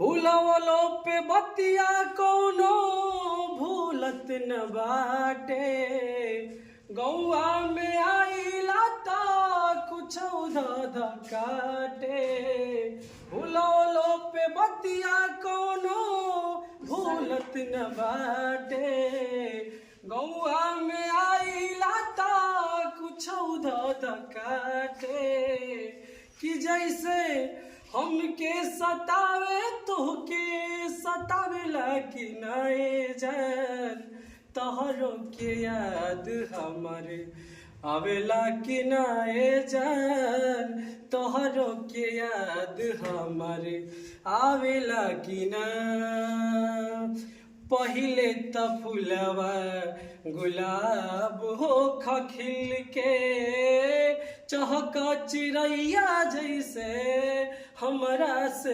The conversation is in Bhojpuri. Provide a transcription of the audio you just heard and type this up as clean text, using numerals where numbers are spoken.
भूलवलो पे बतिया कौनो भूलत न बाटे। गौआ में आइला ता कुछ धध काटे। भूलवलो पे बतिया कौनो भूलत न बाटे। गौआ में आइला ता कुछ धध काटे। कि जैसे हमके सतावे तोहके सतावेला कि नाए जान। तोहरो के याद हमारे आवेला कि नाए जान। तोहरो के याद हमारे आवेला कि ना। पहिले त फुलवा गुलाब हो खिल के चहक चिड़ैया जैसे हमरा से